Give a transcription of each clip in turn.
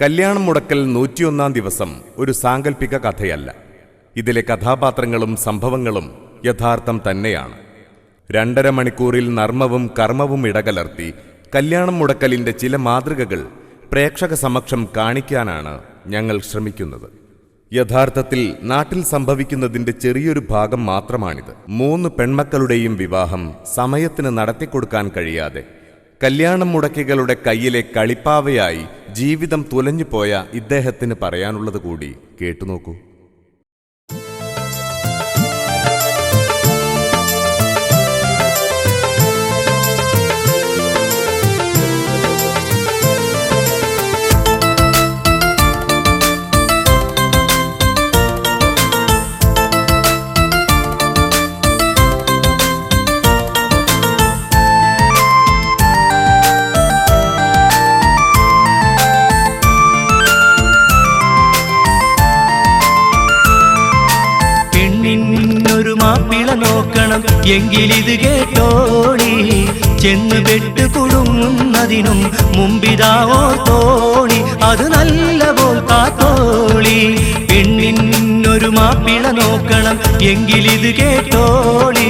കല്യാണം മുടക്കൽ 101-ാം ദിവസം ഒരു സാങ്കല്പിക കഥയല്ല. ഇതിലെ കഥാപാത്രങ്ങളും സംഭവങ്ങളും യഥാർത്ഥം തന്നെയാണ്. 2.5 മണിക്കൂറിൽ നർമ്മവും കർമ്മവും ഇടകലർത്തി കല്യാണം മുടക്കലിന്റെ ചില മാതൃകകൾ പ്രേക്ഷക സമക്ഷം കാണിക്കാനാണ് ഞങ്ങൾ ശ്രമിക്കുന്നത്. യഥാർത്ഥത്തിൽ നാട്ടിൽ സംഭവിക്കുന്നതിന്റെ ചെറിയൊരു ഭാഗം മാത്രമാണിത്. 3 പെൺമക്കളുടെയും വിവാഹം സമയത്തിന് നടത്തിക്കൊടുക്കാൻ കഴിയാതെ കല്യാണം മുടക്കികളുടെ കയ്യിലെ കളിപ്പാവയായി ജീവിതം തുലഞ്ഞുപോയ ഇദ്ദേഹത്തിന് പറയാനുള്ളത് കൂടി കേട്ടുനോക്കൂ. നോക്കണം എങ്കിലിത് കേട്ടോളി, ചെന്ന് പെട്ട് കുടുങ്ങുന്നതിനും മുമ്പിതാവോ തോണി, അത് നല്ല പോൽ കാത്തോളി. പെണ്ണിനൊരു മാപ്പിള നോക്കണം എങ്കിലിത് കേട്ടോളി,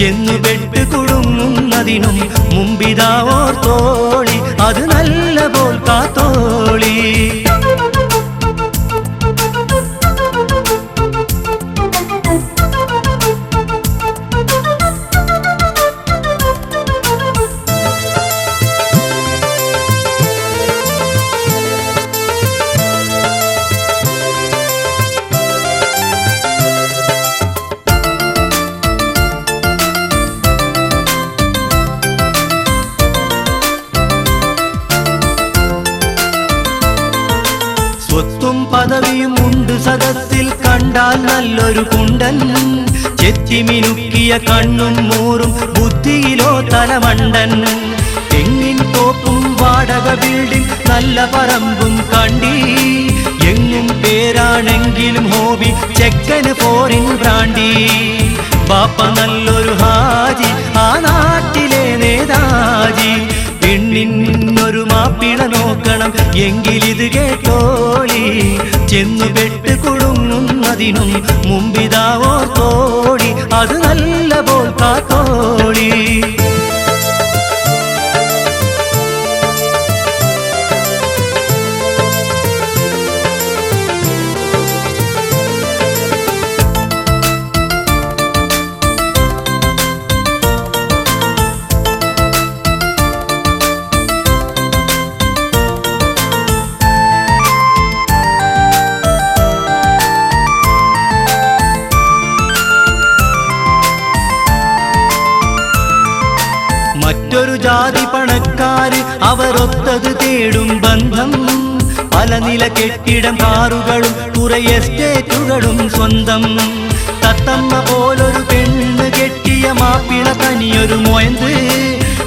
ചെന്ന് പെട്ട് കുടുങ്ങുന്നതിനും മുമ്പിതാവോ തോണി, അത് നല്ല പോൽ കാത്തോളി. സ്വത്തും പദവിയും ഉണ്ട് സദസ്സിൽ കണ്ടാൽ നല്ലൊരു കുണ്ടൻ, ചെത്തിമിനുക്കിയ കണ്ണും മൂറും ബുദ്ധിയിലോ തലമണ്ടൻ. തെങ്ങിൻ തോപ്പും വാടക ബിൽഡിംഗ് നല്ല പറമ്പും കണ്ടി, എങ്ങും പേരാണെങ്കിലും ഹോബി ചെക്കന് ഫോറിൻ ബ്രാൻഡി. ബാപ്പ നല്ലൊരു ഹാജി, ആ നാട്ടിലെ നേതാജി. പെണ്ണിനൊരു മാപ്പിള നോക്കണം എങ്കിലിത് കേട്ടോളി, ചെന്നു പെട്ട് കുടുങ്ങുന്നതിനും മുമ്പിതാവോ തോടി, അത് നല്ല പോൽ കാത്തോളി. മറ്റൊരു ജാതി പണക്കാര് അവരൊത്തത് തേടും ബന്ധം, പല നില കെട്ടിടം കാറുകളും കുറെ എസ്റ്റേറ്റുകളും സ്വന്തം. തത്തമ്മ പോലൊരു പെണ്ണ് കെട്ടിയ മാപ്പിള തനിയൊരു മൊയന്ത്,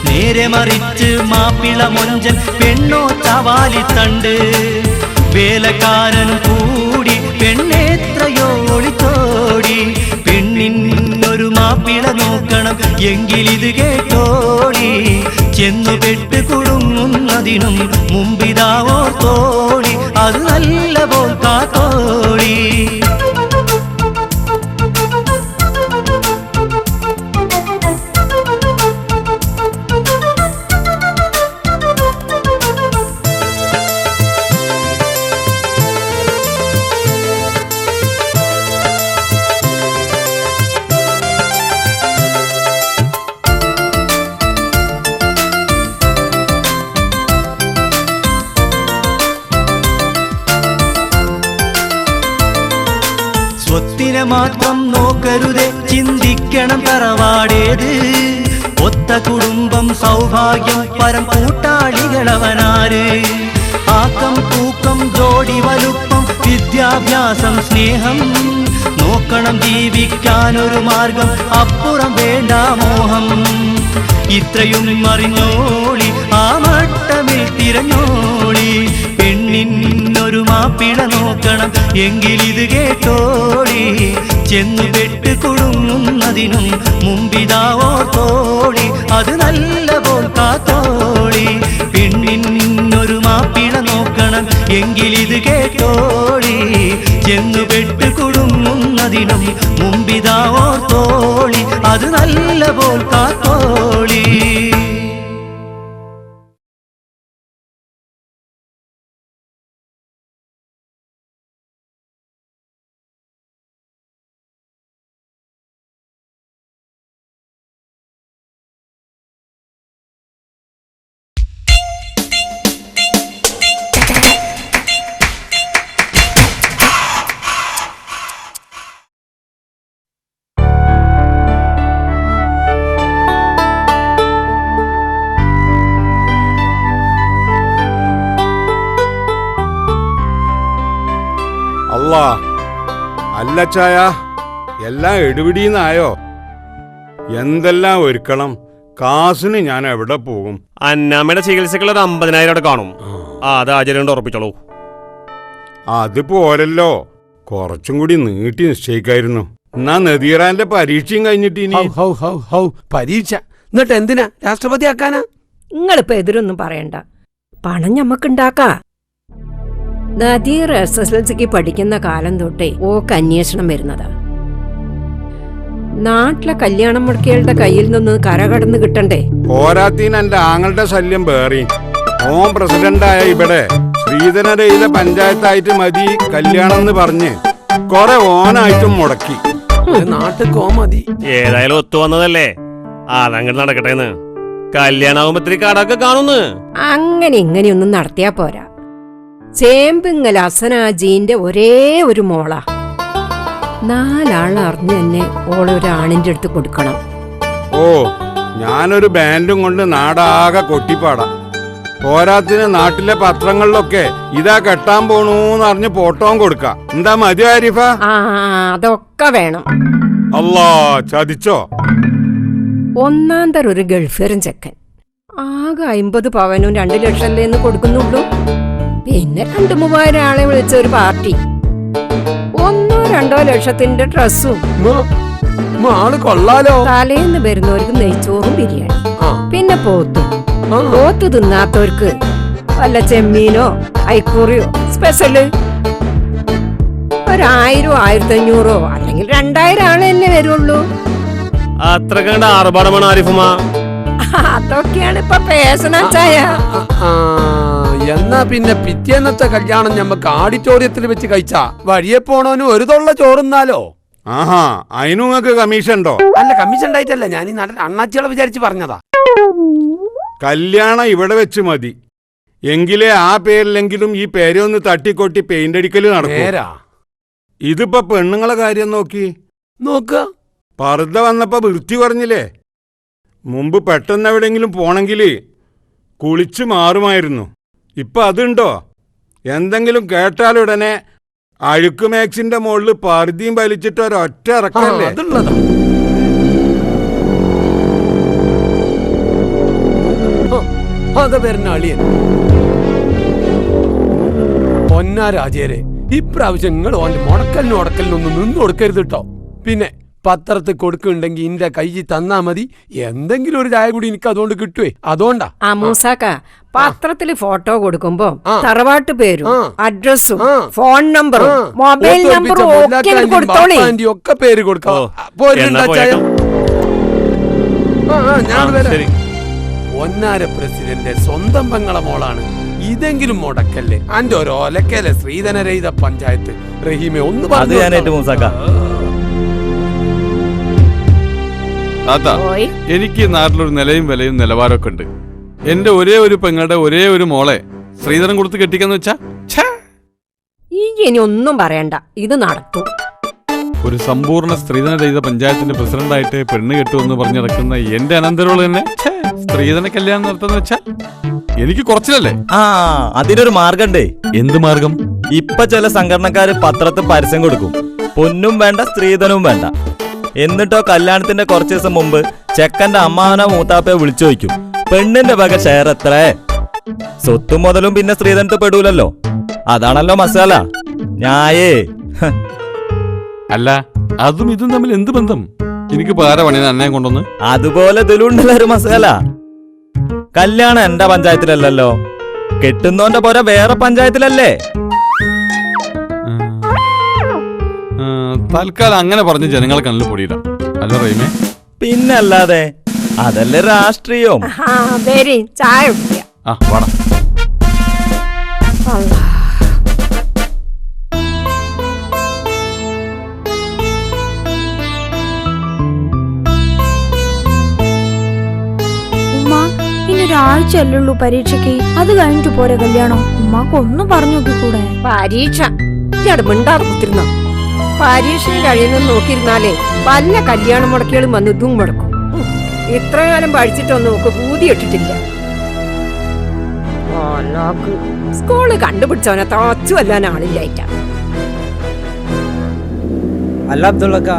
നേരെ മറിച്ച് മാപ്പിള മൊഞ്ചൻ പെണ്ണോ ചവാലിത്തണ്ട്. വേലക്കാരൻ കൂടി പെണ്ണെത്രയോ ഒളിച്ചോടി, പെണ്ണിനൊരു മാപ്പിള നോക്കണം എങ്കിലിത് കേട്ടോളി, ചെന്നു പെട്ട് കുടുങ്ങുന്നതിനും മുമ്പിതാവോ തോളി, അത് നല്ല പോൽ കാത്തോളി. സ്വത്തിനെ മാത്രം നോക്കരുതേ, ചിന്തിക്കണം തറവാടേത്. ഒത്ത കുടുംബം സൗഭാഗ്യം, പരം കൂട്ടാളികളവനാര്. ആക്കം തൂക്കം ജോഡി വലുപ്പം വിദ്യാഭ്യാസം സ്നേഹം, നോക്കണം ജീവിക്കാനൊരു മാർഗം, അപ്പുറം വേണ്ട മോഹം. ഇത്രയും അറിഞ്ഞോളി, ആ മട്ടമിൽ തിരഞ്ഞോളി. പെണ്ണിനൊരു മാപ്പിള നോക്കണം എങ്കിലിത് കേട്ടോളി, ചെന്നു പെട്ട് കുടുങ്ങുന്നതിനും മുമ്പിതാവോ തോളി, അത് നല്ല പോൽ കാത്തോളി. പെണ്ണിനൊരു മാപ്പിള നോക്കണം എങ്കിലിത് കേട്ടോളി, ചെന്നുപെട്ട് കുടുങ്ങുന്നതിനും മുമ്പിതാ ഓർത്തോളി, അത് നല്ല പോൽ കാത്തോളി. അല്ല ചായ, എല്ലാം എടുപിടിന്നായോ? എന്തെല്ലാം ഒരുക്കണം? കാസിന് ഞാൻ എവിടെ പോകും? അന്നാമ്മയുടെ ചികിത്സക്കുള്ള 50,000 അവിടെ കാണും. അത് ആചാര്യം കൊണ്ട് ഉറപ്പിച്ചോളൂ. അത് പോരല്ലോ, കുറച്ചും കൂടി നീട്ടി നിശ്ചയിക്കായിരുന്നു. എന്നാ നദീറാന്റെ പരീക്ഷയും കഴിഞ്ഞിട്ട് ഇനി പരീക്ഷ എന്നിട്ട് എന്തിനാ രാഷ്ട്രപതി ആക്കാനാ? നിങ്ങളിപ്പോ എതിരൊന്നും പറയണ്ട, പണം ഞമ്മക്കുണ്ടാക്കാ. നദീർ SSLCക്ക് പഠിക്കുന്ന കാലം തൊട്ടേ ഓക്ക് അന്വേഷണം വരുന്നതാ. നാട്ടിലെ കല്യാണം മുടക്കികളുടെ കയ്യിൽ നിന്ന് കരകടന്ന് കിട്ടണ്ടേ? പോരാത്തീന് എന്റെ ആങ്ങളുടെ ശല്യം വേറി. ഓൻ പ്രസിഡന്റായ ഇവിടെ ശ്രീധരയിലെ പഞ്ചായത്തായിട്ട് മതി കല്യാണം എന്ന് പറഞ്ഞ് കൊറേ ഓനായിട്ടും മുടക്കി. നാട്ടിൽ മതി. ഏതായാലും ഒത്തു വന്നതല്ലേ, അതങ്ങോട്ട് നടക്കട്ടേന്ന്. കല്യാണാവുമ്പോ ഇത്തിരി കടൊക്കെ കാണുന്നു. അങ്ങനെ ഇങ്ങനെയൊന്നും നടത്തിയാ പോരാ. ചേമ്പിങ്ങൽ അസനാജീന്റെ ഒരേ ഒരു മോളാ. 4 ആൾ അറിഞ്ഞു തന്നെ ഓളെ ഒരാണിന്റെ അടുത്ത് കൊടുക്കണം. ഓ, ഞാനൊരു ബാൻഡും കൊണ്ട് നാടാകെ കൊട്ടിപ്പാടാം. പോരാത്തിന് നാട്ടിലെ പത്രങ്ങളിലൊക്കെ ഇതാ കെട്ടാൻ പോണൂന്ന് അറിഞ്ഞ് ഫോട്ടോയും കൊടുക്കാം. എന്താ മതി ആരിഫ? അതൊക്കെ വേണം. അല്ലാ, ചതിച്ചോ? ഒന്നാന്തരം ഒരു ഗൾഫേറും ചെക്കൻ. ആകെ 50 പവനും 2 ലക്ഷല്ലേ എന്ന് കൊടുക്കുന്നുള്ളൂ. പിന്നെ 2-3 ആളെ വിളിച്ച ഒരു പാർട്ടി, 1-2 ലക്ഷത്തിന്റെ ഡ്രസ്സും. ആള് കൊള്ളാലോ. തലേന്ന് വരുന്നവർക്ക് നെയ്ച്ചോറും ബിരിയാണി, പിന്നെ പോത്ത് തിന്നാത്തവർക്ക് വല്ല ചെമ്മീനോ ഐക്കൂറിയോ സ്പെഷ്യല്. 1000, 1500 അല്ലെങ്കിൽ 2000 ആളല്ലേ വരുള്ളൂ. അത്ര കണ്ട ആർഭാടമാണ് ആരിഫുമാ. അതൊക്കെയാണ് ഇപ്പൊ പേശനാച്ചായ. എന്നാ പിന്നെ പിറ്റേന്നത്തെ കല്യാണം ഞമ്മക്ക് ഓഡിറ്റോറിയത്തിൽ വെച്ച് കഴിച്ചാ വഴിയെ പോണവന് ഒരു തൊള്ള ചോറുന്നാലോ? ആഹാ, അതിന് നിങ്ങൾക്ക് കമ്മീഷൻ ഉണ്ടോ? അല്ല, കമ്മീഷൻ ഉണ്ടായിട്ടല്ല, ഞാൻ ഈ നാട്ടിൽ അണ്ണാച്ചികളെ വിചാരിച്ച് പറഞ്ഞതാ. കല്യാണം ഇവിടെ വെച്ച് മതി. എങ്കിലേ ആ പേരിലെങ്കിലും ഈ പേരൊന്ന് തട്ടിക്കൊട്ടി പെയിന്റ് അടിക്കല് നടക്കും. ഇതിപ്പോ പെണ്ണുങ്ങളെ കാര്യം നോക്കുക. പർദ്ദ വന്നപ്പോ വൃത്തി കുറഞ്ഞില്ലേ? മുമ്പ് പെട്ടെന്ന് എവിടെയെങ്കിലും പോണെങ്കില് കുളിച്ചു മാറുമായിരുന്നു. ഇപ്പൊ അതുണ്ടോ? എന്തെങ്കിലും കേട്ടാലുടനെ അഴുക്ക് മാക്സിന്റെ മുകളിൽ പർദ്ദയും വലിച്ചിട്ട് ഒരൊറ്റ ഇറക്കല്ലേ? പൊന്നാരാജേരെ, ഇപ്രാവശ്യം നിങ്ങൾ ഓന്റെ മുടക്കലിനൊന്നും നിന്ന് കൊടുക്കരുത് കേട്ടോ. പിന്നെ പത്രത്തിൽ കൊടുക്കുന്നുണ്ടെങ്കിൽ ഇന്റെ കയ്യിൽ തന്നാ മതി. എന്തെങ്കിലും ഒരു ചായ കൂടി എനിക്ക് അതുകൊണ്ട് കിട്ടുവേ. അതുകൊണ്ടാ മൂസാക്ക, പത്രത്തില് ഫോട്ടോ കൊടുക്കുമ്പോ തറവാട്ട് പേരും അഡ്രസ്സും ഫോൺ നമ്പറും മൊബൈൽ നമ്പറും ഒക്കെ പേര് കൊടുക്കാം. ഒന്നാര പ്രസിഡന്റ് സ്വന്തം പെങ്ങളെ മോളാണ്. ഇതെങ്കിലും മുടക്കല്ലേ. അന്റെ ഒരു ഒലക്കല്ലേ ശ്രീധരയിത പഞ്ചായത്ത്. റഹീമെ ഒന്ന് പറഞ്ഞു. എനിക്ക് നാട്ടിലൊരു നിലയും വിലയും നിലവാരമൊക്കെ ഉണ്ട്. എന്റെ ഒരേ ഒരു പെങ്ങളുടെ ഒരേ ഒരു മോളെ ശ്രീധരൻ കൊടുത്ത് കെട്ടിക്കാന്ന് വെച്ചാ ഇനി ഒന്നും പറയണ്ട, ഇത് നടത്തും. ഒരു സമ്പൂർണ്ണ സ്ത്രീധനരഹിത പഞ്ചായത്തിന്റെ പ്രസിഡന്റായിട്ട് പെണ്ണ് കെട്ടുമെന്ന് പറഞ്ഞിറക്കുന്ന എന്റെ അനന്തരവള് തന്നെ സ്ത്രീധന കല്യാണം നടത്തുന്ന വെച്ചാ എനിക്ക് കുറച്ചിലല്ലേ? അതിനൊരു മാർഗണ്ടേ. എന്ത് മാർഗം? ഇപ്പൊ ചില സംഘടനക്കാര് പത്രത്തിൽ പരസ്യം കൊടുക്കും, പൊന്നും വേണ്ട സ്ത്രീധനവും വേണ്ട. എന്നിട്ടോ കല്യാണത്തിന്റെ കുറച്ചു ദിവസം മുമ്പ് ചെക്കന്റെ അമ്മാവനോ മൂത്താപ്പയോ വിളിച്ചു ചോദിക്കും, പെണ്ണിന്റെ വക ഷെയർ എത്രേ? സ്വത്തും മുതലും പിന്നെ സ്ത്രീധനത്ത് പെടൂലല്ലോ. അതാണല്ലോ മസാല. ഞായേ അല്ല, അതും ഇതും തമ്മിൽ എന്ത് ബന്ധം? എനിക്ക് വേറെ പണിയാൻ അന്നേ കൊണ്ടൊന്ന്. അതുപോലെ ഇതിലുണ്ടല്ലോ ഒരു മസാല. കല്യാണം എന്റെ പഞ്ചായത്തിലല്ലല്ലോ, കെട്ടുന്നോന്റെ പോര വേറെ പഞ്ചായത്തിലല്ലേ? തൽക്കാലം അങ്ങനെ പറഞ്ഞ് ജനങ്ങളെ കണ്ണിൽ പൊടിയിടാം, അല്ല റീമേ? പിന്നല്ലാതെ, അതല്ലേ രാഷ്ട്രീയം. വരി ചായ കുടിക്കാം. ആ വാടാ. ഒരാഴ്ച അല്ലുള്ളൂ പരീക്ഷയ്ക്ക്, അത് കഴിഞ്ഞിട്ട് പോരെ കല്യാണം. ഉമ്മാക്ക് ഒന്നും പറഞ്ഞു നോക്കിക്കൂടെ? പരീക്ഷ മിണ്ടാതെ കുത്തിരുന്ന പരീക്ഷ കഴിയുന്ന നോക്കിയിരുന്നാലേ പല കല്യാണം മുടക്കികളും വന്ന് ഇതും മുടക്കും. ഇത്ര കാലം പഠിച്ചിട്ടൊന്നും നോക്ക് പൂതി ഇട്ടിട്ടില്ല. സ്കൂള് കണ്ടുപിടിച്ചവനെ തച്ചു കൊല്ലാൻ ആളില്ലായിട്ടാ. അല്ല അബ്ദുള്ളക്ക,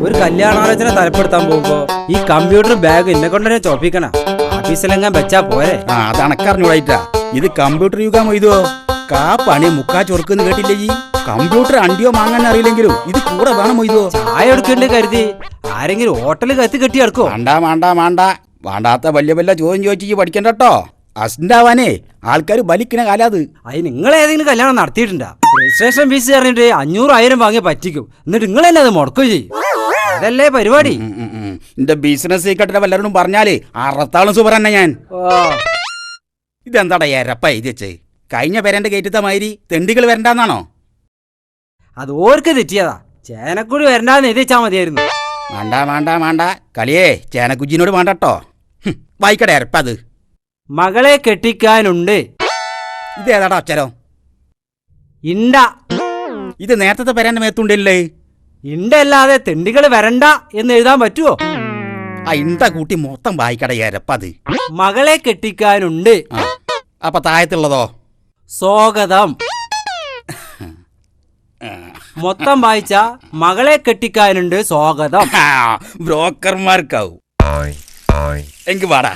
ഒരു കല്യാണാലോചന തലപ്പെടുത്താൻ പോകുമ്പോ ഈ കമ്പ്യൂട്ടർ ബാഗ് എന്നെ കൊണ്ടുതന്നെ ചോപ്പിക്കണ ഓഫീസിലെങ്ങാൻ വെച്ചാ പോരെ? അത് അണക്കറിഞ്ഞൂടായിട്ടാ. ഇത് കമ്പ്യൂട്ടർ യുഗം ഇതോ കാ പണി മുക്കാ ചൊറുക്കെന്ന് കേട്ടില്ലേ? ഈ കമ്പ്യൂട്ടർ അണ്ടിയോ വാങ്ങാൻ അറിയില്ലെങ്കിലും ഇത് കൂടെ വേണം ഇതോ. ചായ എടുക്കേണ്ടി കരുതി ആരെങ്കിലും ഹോട്ടലിൽ കത്തി കെട്ടി എടുക്കോ? വേണ്ടാത്ത വലിയ വലിയ ചോദ്യം ചോദിച്ചു പഠിക്കണ്ട കേട്ടോ. അസിൻ്റാവാനേ ആൾക്കാർ ബലിക്കണ കാലാത്. അതിന് നിങ്ങൾ ഏതെങ്കിലും കല്യാണം നടത്തിയിട്ടുണ്ടാ? രജിസ്ട്രേഷൻ ഫീസ് പറഞ്ഞിട്ട് 500,000 വാങ്ങിയ പറ്റിക്കും, എന്നിട്ട് നിങ്ങൾ തന്നെ അത് മുടക്കുകയും ചെയ്യും. അതല്ലേ പരിപാടി. എന്റെ ബിസിനസ് സീക്രട്ടിനെ വല്ലവരോടും പറഞ്ഞാലേ അറത്താളും സൂപ്പർ തന്നെ ഞാൻ. ഇതെന്താടാ എരപ്പ എഴുതി വെച്ചേ? കഴിഞ്ഞ പേരന്റെ കയറ്റത്തെ മാതിരി തെണ്ടികൾ വരണ്ടെന്നാണോ? അത് ഓർക്ക് തെറ്റിയതാ. ചേനക്കുടി വരണ്ടാന്ന് എഴുതി വെച്ചാ മതിയായിരുന്നു. വേണ്ട കളിയേ ചേനക്കുജിനോട് വേണ്ടട്ടോ. വായിക്കട്ടെ എരപ്പ. അത് മകളെ കെട്ടിക്കാനുണ്ട്. ഇതേതാടാ അക്ഷരം? ഇണ്ട. ഇത് നേരത്തെ പേരന്റെ മേത്തുണ്ടല്ലേ? ഇണ്ടല്ലാതെ തെണ്ടികൾ വരണ്ട എന്ന് എഴുതാൻ പറ്റുമോ? ആ ഇണ്ട കൂട്ടി മൊത്തം വായിക്കട എരപ്പത്. മകളെ കെട്ടിക്കാനുണ്ട്. അപ്പൊ താഴത്തുള്ളതോ? സ്വാഗതം. മൊത്തം വായിച്ച മകളെ കെട്ടിക്കാനുണ്ട് സ്വാഗതം. ബ്രോക്കർമാർക്കാവും. എങ്കി വാടാ.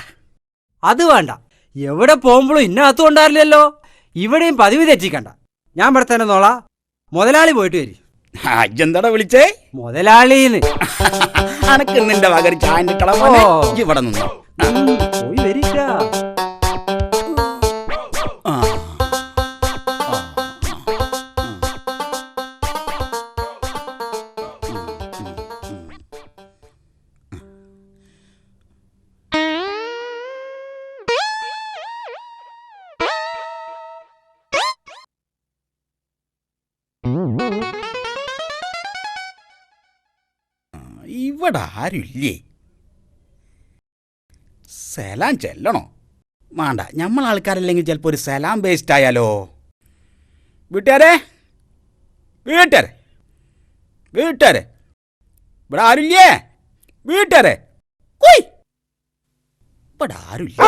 അത് വേണ്ട. എവിടെ പോകുമ്പോഴും ഇന്നകത്ത് കൊണ്ടാറില്ലല്ലോ. ഇവിടെയും പതിവ് തെറ്റിക്കണ്ട. ഞാൻ ഇവിടെ തന്നെ നോളാ. മുതലാളി പോയിട്ട് വരി. എന്താടാ വിളിച്ചേ? മുതലാളിന്ന്. അനക്ക് നിന്റെ വകരി ചായന്റെ കള ഇവിടെ നിന്നോ. പോയി വരില്ല. ഇവിടെ ആരുമില്ലേ? സലാം ചെല്ലണോ? വേണ്ട, നമ്മളാൾക്കാരല്ലെങ്കിൽ ചിലപ്പോൾ ഒരു സലാം വേസ്റ്റ് ആയാലോ. വീട്ടുകാരെ വീട്ടുകാരെ വീട്ടുകാരെ ഇവിടെ ആരുമില്ലേ? വീട്ടുകാരെ ഇവിടെ ആരുമില്ല.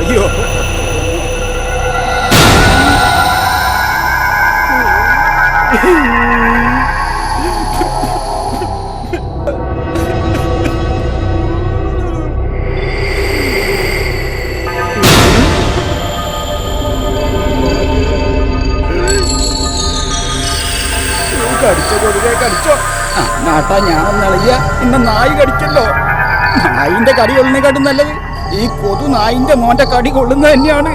അയ്യോ കടിച്ചോ നാട്ടാ ഞാനൊന്നളിയ ഇന്ന നായി കടിച്ചല്ലോ. നായിന്റെ കടി കൊള്ളുന്നേക്കാട്ടും നല്ലത് ഈ കൊതു നായിന്റെ മോന്റെ കടി കൊള്ളുന്നത് തന്നെയാണ്.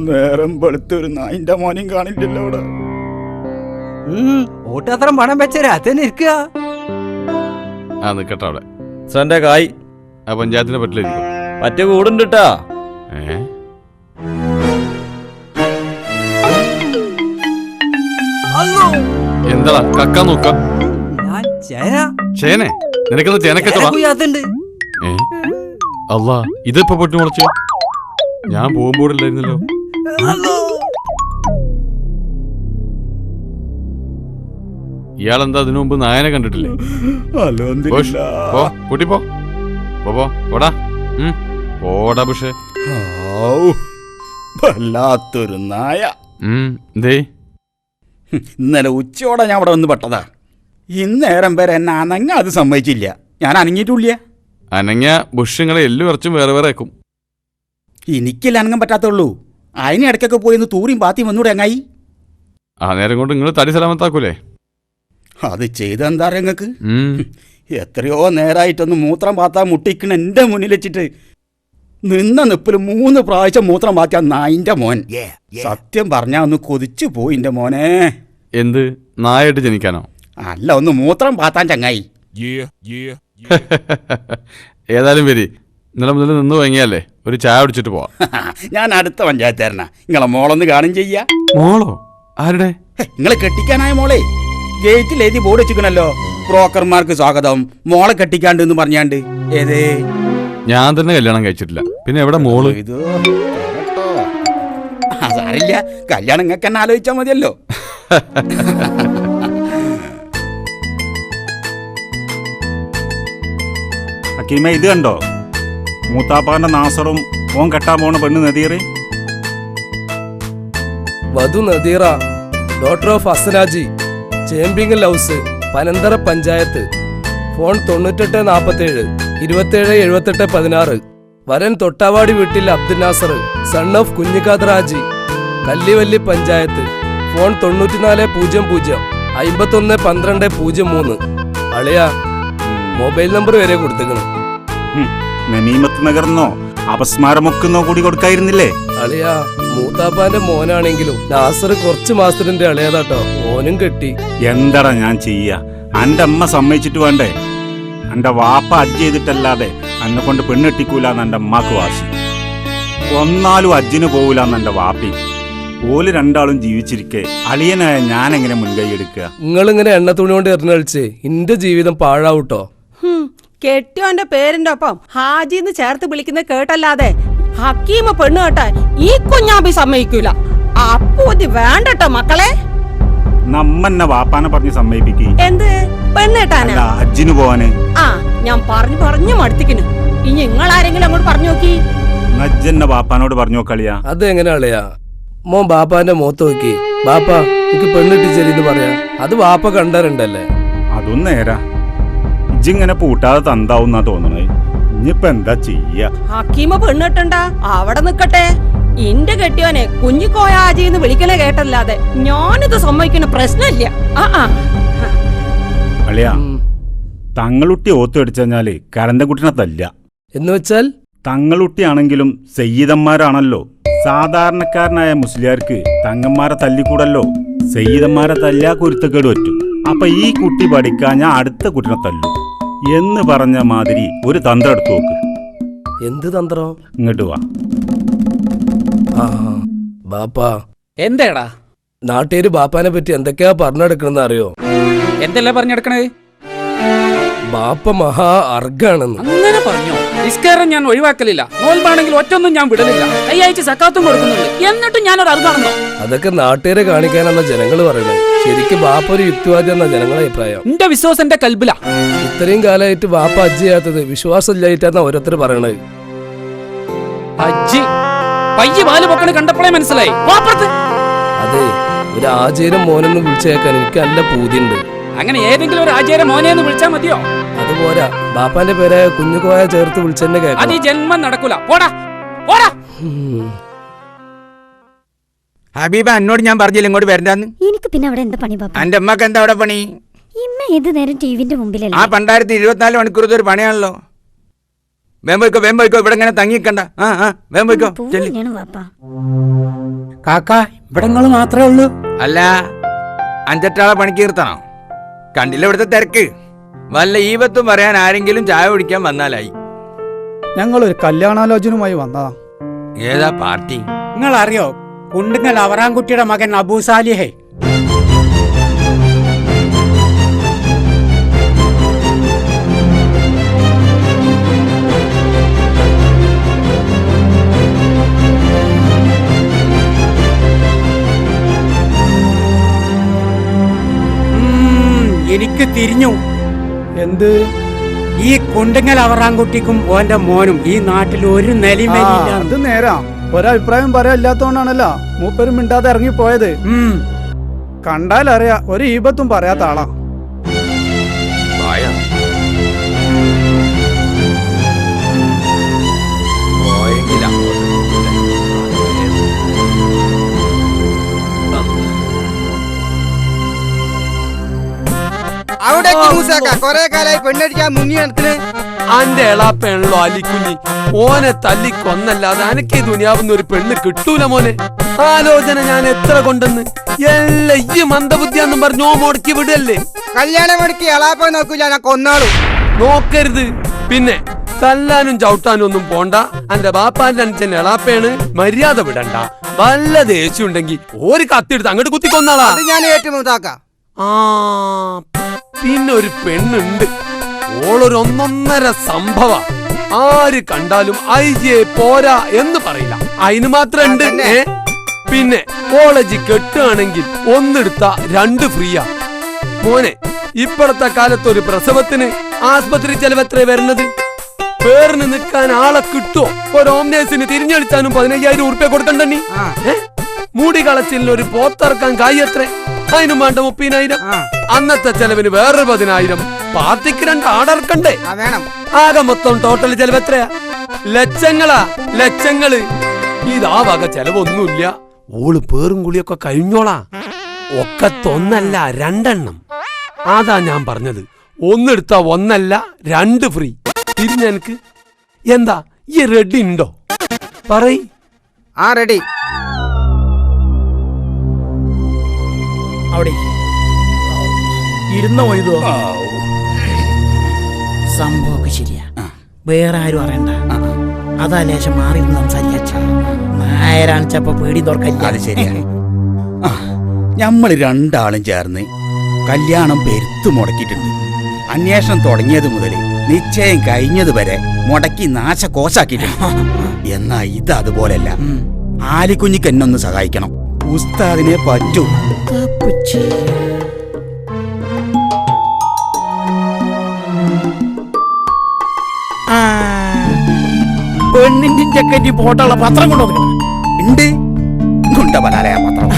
നേരം വെളുത്തൊരു നായിന്റെ മോനും കാണില്ലല്ലോ അവിടെ. ഓട്ടത്രം പണം വെച്ചാൽ അതന്നെ ഇരിക്കുക. നിക്കട്ടെ അവിടെ. സന്റെ കായ് ആ പഞ്ചായത്തിന്റെ പറ്റിലിരിക്കും. പറ്റ കൂടുണ്ട് കേട്ടാ. എന്താടാ കക്കാൻ നോക്ക? ചേനെ നിനക്കെന്താ ചേനക്കച്ചവട? അല്ലാ ഇതിപ്പോ പൊട്ടി മുളച്ചു. ഞാൻ പോകുമ്പോഴില്ലായിരുന്നല്ലോ. ഇയാളെന്താ അതിനു മുമ്പ് നായനെ കണ്ടിട്ടില്ലേ? കൂട്ടിപ്പോ പോടാ പോടാ. പക്ഷേ വല്ലാത്തൊരു നായ. എന്തേ? ഇന്നലെ ഉച്ചയോടെ ഞാൻ അവിടെ വന്ന് പെട്ടതാ. ഇന്നേരം വരെ എന്നെ അനങ്ങ അത് സമ്മതിച്ചില്ല. ഞാൻ അനങ്ങിയിട്ടില്ല. അനങ്ങ ബുഷങ്ങളെ എല്ലു കുറച്ചും വേറെ വേറെ ആക്കും. എനിക്കല്ല അനങ്ങാൻ പറ്റാത്തുള്ളൂ. അതിന് ഇടയ്ക്കൊക്കെ പോയി ഒന്ന് തൂറിയും പാത്തിയും വന്നൂടെ അങ്ങായി. ആ നേരം കൊണ്ട് നിങ്ങൾ തടി സലാമത്താക്കൂലേ? അത് ചെയ്തെന്താ നിങ്ങൾക്ക്? എത്രയോ നേരമായിട്ടൊന്ന് മൂത്രം പാത്താൻ മുട്ടിക്കണ എൻ്റെ മുന്നിൽ വെച്ചിട്ട് നിന്ന നിപ്പിൽ 3 പ്രാവശ്യം മൂത്രം പാത്തിയ നായിൻ്റെ മോൻ. സത്യം പറഞ്ഞാ ഒന്ന് കൊതിച്ചു പോയി എൻ്റെ മോനെ. എന്ത് നായായിട്ട് ജനിക്കാനോ? അല്ല, ഒന്ന് മൂത്രം പാത്താൻ ചങ്ങായി. ഏതായാലും വരി, ഇന്നലെ മുതൽ നിന്ന് വാങ്ങിയാലേ ഒരു ചായ കുടിച്ചിട്ട് പോവാം. ഞാൻ അടുത്ത പഞ്ചായത്ത് തരണ. നിങ്ങളെ മോളൊന്ന് കാണും ചെയ്യാ. മോളോ? ആരുടെ? നിങ്ങളെ കെട്ടിക്കാനായ മോളെ. ഗേറ്റിൽ എഴുതി ബോർഡ് വെച്ചിക്കണല്ലോ, ബ്രോക്കർമാർക്ക് സ്വാഗതം, മോളെ കെട്ടിക്കാണ്ട് എന്ന് പറഞ്ഞാണ്ട്. ഏതേ? ഞാൻ തന്നെ കല്യാണം കഴിച്ചിട്ടില്ല, പിന്നെ എവിടെ മോള്? ഇത് സാരില്ല, കല്യാണം നിങ്ങൾക്ക് തന്നെ ആലോചിച്ചാൽ മതിയല്ലോ. ഹക്കീമ, ഇത് കണ്ടോ? മൂത്താപ്പാന്റെ നാസറും ഓൻ കെട്ടാൻ പോണ പെണ്ണ് നദീറ്. വധു Nadeera, daughter of Asanaji, Chembingal house, Panantara panchayat. Phone 9847 27 78 16. വരൻ തൊട്ടാവാടി വീട്ടിൽ Abdul Nasar, son of Kunhikkadar Haji, Kallivalli panchayat. Phone 9400 51 12 03. അളിയ മൊബൈൽ നമ്പർ വരെ കൊടുത്തേക്കണം. നമീമത്ത് നഗർന്നോ അപസ്മാരമൊക്കുന്നോ കൂടി കൊടുക്കായിരുന്നില്ലേ? അളിയ മൂത്താപ്പാന്റെ മോനാണെങ്കിലും നാസർ കുറച്ച് മാസത്തിന്റെ അളിയതാട്ടോ. ഓനും കെട്ടി. എന്താടാ ഞാൻ ചെയ്യാ? അന്റെ അമ്മ സമ്മതിച്ചിട്ട് വേണ്ടേ? എന്റെ വാപ്പ അജ്ജ് ചെയ്തിട്ടല്ലാതെ എന്നെ കൊണ്ട് പെണ്ണെട്ടിക്കൂലെന്ന് എന്റെ അമ്മക്ക് വാശി. ഒന്നാലും അജ്ജിന് പോകൂലെന്ന് എന്റെ വാപ്പി. ഓല് രണ്ടാളും ജീവിച്ചിരിക്കെ അളിയനായ ഞാൻ എങ്ങനെ മുൻകൈ എടുക്കുക? നിങ്ങളിങ്ങനെ എണ്ണ തുണി കൊണ്ട് എറിഞ്ഞളിച്ച് എന്റെ ജീവിതം പാഴാവൂട്ടോ. കെട്ടിയോന്റെ പേരിന്റെ ഒപ്പം ഹാജിന്ന് ചേർത്ത് വിളിക്കുന്ന കേട്ടല്ലാതെ ഹക്കീമ പെണ്ണ് കേട്ടാൻ ഈ കുഞ്ഞാബി സമ്മതിക്കൂല. അപ്പോ ഇത് വേണ്ടട്ടോ മക്കളെ. നമ്മന്നെ വാപ്പാനെ പറഞ്ഞ് സമ്മതിപ്പിക്ക്. എന്ത് പെണ്ണ് കേട്ടാനാ? അജ്ജിന് പോവാന്. ആ, ഞാൻ പറഞ്ഞു മടുത്തിക്കുന്നു. ഇനി നിങ്ങളാരെങ്കിലും അങ്ങോട്ട് പറഞ്ഞു നോക്കി. നജ്ജന്നെ വാപ്പാനോട് പറഞ്ഞു നോക്കളിയാ. അതെങ്ങനെ അളിയാ? മോൻ ബാപ്പാന്റെ മുഖത്ത് നോക്കി ബാപ്പ എനിക്ക് പെണ്ണിട്ടിച്ചെരിന്ന് പറയാ. അത് വാപ്പ കണ്ടറുണ്ടല്ലേ? അതൊന്നും നേരാ. ഇജ്ജിങ്ങനെ പൂട്ടാതെ തന്താവുന്നാ തോന്നണേ. ഇനിയിപ്പൊ എന്താ ചെയ്യാ? ഹക്കീമ പെണ്ണിട്ടണ്ട അവിടെ നിക്കട്ടെ. ഇന്റെ കെട്ടിയോനെ കുഞ്ഞിക്കോയാജിന്ന് വിളിക്കണ കേട്ടല്ലാതെ ഞാനിത് സമ്മതിക്കുന്ന പ്രശ്നമില്ല. അളിയാ, തങ്ങളുട്ടി ഓത്തുകടിച്ചാല് കരന്തക്കുട്ടിനെ തല്ല എന്ന് വെച്ചാൽ? തങ്ങളുട്ടിയാണെങ്കിലും സയ്യിദന്മാരാണല്ലോ. സാധാരണക്കാരനായ മുസ്ലിയാർക്ക് തങ്ങന്മാരെ തല്ലിക്കൂടല്ലോ. സയ്യിദന്മാരെ തല്ലാ കുരുത്തക്കേട് പറ്റും. അപ്പൊ ഈ കുട്ടി പഠിക്കാൻ ഞാൻ അടുത്ത കുട്ടിനെ തല്ലു എന്ന് പറഞ്ഞ മാതിരി ഒരു തന്ത്രം എടുത്തു നോക്ക്. എന്ത് തന്ത്രം? ഇങ്ങോട്ട് വാ. ബാപ്പാ എന്തേടാ? നാട്ടുകാര് ബാപ്പാനെ പറ്റി എന്തൊക്കെയാ പറഞ്ഞെടുക്കണെന്ന് അറിയോ? എന്തല്ലേ പറഞ്ഞെടുക്കണേ? ബാപ്പ മഹാ അർഗാണെന്ന്. അങ്ങനെ പറഞ്ഞോ? നിസ്കാരം ഞാൻ ഒഴിവാക്കലില്ല, നോൽബാണെങ്കിൽ ഒറ്റൊന്നും ഞാൻ വിടലില്ല, കൈയച്ച് സക്കാത്തും കൊടുക്കുന്നുണ്ട്, എന്നിട്ടും ഞാനൊരു അർഗാണെന്നോ? അതൊക്കെ നാട്ടുകാരെ കാണിക്കാനെന്ന ജനങ്ങള് പറയണേ. ശരിക്കും ബാപ്പ ഒരു യുക്തിവാദി എന്ന ജനങ്ങളെ അഭിപ്രായം. എന്റെ വിശ്വാസം എന്റെ കൽബില. ഇത്രയും കാലമായിട്ട് ബാപ്പ അജ്ജ് ചെയ്യാത്തത് വിശ്വാസം ഇല്ലായിട്ടാന്ന ഓരോരുത്തർ പറയണത്. അജ്ജി പയ്യ പാല് പൊക്കണ് കണ്ടപ്പോഴേ മനസ്സിലായി. അതെ, ഒരു ആചാരം മോനെന്ന് വിളിച്ചേക്കാൻ എനിക്ക് നല്ല പൂതിയുണ്ട്. അങ്ങനെ ഏതെങ്കിലും ഒരു ആചാരം മോനെന്ന് വിളിച്ചാ മതിയോ? അതുപോരാ, ബാപ്പാന്റെ പേരായ കുഞ്ഞുകോയ ചേർത്ത് വിളിച്ചെന്നെ കേൾക്കാം. അത് ഈ ജന്മം നടക്കൂല. പോടാ പോടാ. ഹബീബ, എന്നോട് ഞാൻ പറഞ്ഞില്ല ഇങ്ങോട്ട് വരണ്ടാന്ന്. എനിക്ക് പിന്നെ അവിടെ എന്താ പണി ബാപ്പ? എന്റെ അമ്മക്ക് എന്താ അവിടെ പണി? ഇമ്മ ഏത് നേരം ടിവിന്റെ മുമ്പിലല്ലേ? ആ 2024 മണിക്കൂർ ഒരു പണിയാണല്ലോ. വേമ്പോയിക്കോ ഇവിടെ ഇങ്ങനെ തങ്ങിക്കണ്ട. വേമ്പോയിക്കോ. കാക്ക, ഇവിടെ നിങ്ങൾ മാത്രമേ ഉള്ളൂ? അല്ല, 5-8 പണിക്ക് നിർത്തണോ? കണ്ടില്ല ഇവിടുത്തെ തിരക്ക്. വല്ല ഈവത്തും പറയാൻ ആരെങ്കിലും ചായ കുടിക്കാൻ വന്നാലായി. ഞങ്ങളൊരു കല്യാണാലോചനയുമായി വന്നതാ. ഏതാ പാർട്ടി? നിങ്ങൾ അറിയോ? കുണ്ടുങ്ങൽ അവറാൻകുട്ടിയുടെ മകൻ അബൂ സാലിഹേ. എനിക്ക് തിരിഞ്ഞു. എന്ത്? ഈ കുണ്ടുങ്ങൽ അവറാൻകുട്ടിക്കും ഓന്റെ മോനും ഈ നാട്ടിൽ ഒരു നിലയും അത് നേരാ. ഒരഭിപ്രായം പറയാനില്ലാത്തോണ്ടാണല്ലോ മൂപ്പരും മിണ്ടാതെ ഇറങ്ങിപ്പോയത്. കണ്ടാലറിയാ ഒരു ഈപത്തും പറയാത്ത ആളാ. കൊറേ കാലായി പെണ്ണടിക്കാൻ മുങ്ങി നടത്തിന്. അന്റെ എളാപ്പയാണല്ലോ അലിക്കുഞ്ഞി. ഓനെ തല്ലിക്കൊന്നല്ലാതെ അനക്ക് ഈ ദുനിയാവുന്ന ഒരു പെണ്ണ് കിട്ടൂല മോനെ. ആലോചന ഞാൻ എത്ര കൊണ്ടെന്ന് എല്ലാം ഈ മന്ദബുദ്ധിയാന്നും പറഞ്ഞോ മുടക്കി വിടല്ലേ. കല്യാണം മുടക്കി എളാപ്പ നോക്കൂല, ഞാൻ കൊന്നാളും. നോക്കരുത്. പിന്നെ തല്ലാനും ചവിട്ടാനും ഒന്നും പോണ്ട. അന്റെ ബാപ്പാന്റെ അഞ്ചൻ എളാപ്പയാണ്, മര്യാദ വിടണ്ട. വല്ല ദേഷ്യം ഉണ്ടെങ്കിൽ ഒരു കത്തിയെടുത്ത് അങ്ങോട്ട് കുത്തിക്കൊന്നാളാ. അത് ഞാൻ ഏറ്റുമുട്ടാക്കാം. ആ പിന്നെ ഒരു പെണ്ണുണ്ട്, ഓളൊരു ഒന്നൊന്നര സംഭവ. ആര് കണ്ടാലും ഐജെ പോരാ എന്ന് പറയില്ല, അതിന് മാത്രം ഉണ്ട്. പിന്നെ കോളേജ് കെട്ടുകയാണെങ്കിൽ ഒന്നെടുത്ത 2 ഫ്രീയാ. മോനെ, ഇപ്പോഴത്തെ കാലത്ത് ഒരു പ്രസവത്തിന് ആസ്പത്രി ചെലവ് എത്ര വരുന്നത്? പേരിന് നിൽക്കാൻ ആളെ കിട്ടുമോ? ഒരു ഓംനേഴ്സിന് തിരിഞ്ഞടിച്ചാനും 15,000 ഉറുപ്പ്യ കൊടുക്കണ്ടീ. മൂടി കളച്ചിലിന് ഒരു പോത്തിറക്കാൻ കായ് എത്ര? അതിനും വേണ്ട 30,000. അന്നത്തെ ചെലവിന് വേറൊരു 10,000. പാർട്ടിക്ക് 2 ആടർക്കണ്ടേ? ആകെ മൊത്തം ടോട്ടൽ ചെലവ് എത്രയാ? ലക്ഷങ്ങളാ, ലക്ഷങ്ങള്. ഇതാ വക ചെലവൊന്നുമില്ല. ഓള് പേറും കുളിയൊക്കെ കഴിഞ്ഞോളാ. ഒക്കത്തൊന്നല്ല 2 എണ്ണം. അതാ ഞാൻ പറഞ്ഞത്, ഒന്നെടുത്ത 1 അല്ല 2 ഫ്രീ. തിരിഞ്ഞെനക്ക് എന്താ ഈ റെഡി ഉണ്ടോ? പറയ്. ആ റെഡി. അവിടെ ഇരുന്ന വൈതോ സംഭവമൊക്കെ ശരിയാ. വേറെ ആരും അറിയണ്ട. അതാ ലേശം മാറി സംസാരിച്ച നായരാണിച്ചപ്പോ പേടി തുറക്കല്ല. അത് ശരിയാ. നമ്മൾ 2 ആളും ചേർന്ന് കല്യാണം പെരുത്തു മുടക്കിയിട്ടുണ്ട്. അന്വേഷണം തുടങ്ങിയത് മുതൽ നിശ്ചയം കഴിഞ്ഞത് വരെ മുടക്കി നാശകോശാക്കിയിട്ടുണ്ട്. എന്നാ ഇത് അതുപോലല്ല. ആലിക്കുഞ്ഞിക്ക് എന്നൊന്ന് സഹായിക്കണം. ഉസ്താദിനെ പറ്റൂ. പെണ്ണിന്റെ ചെക്കറ്റി പോട്ടുള്ള പത്രം കൊണ്ടുവന്നു ഉണ്ട്. ഗുണ്ടബലാലയ പത്രം.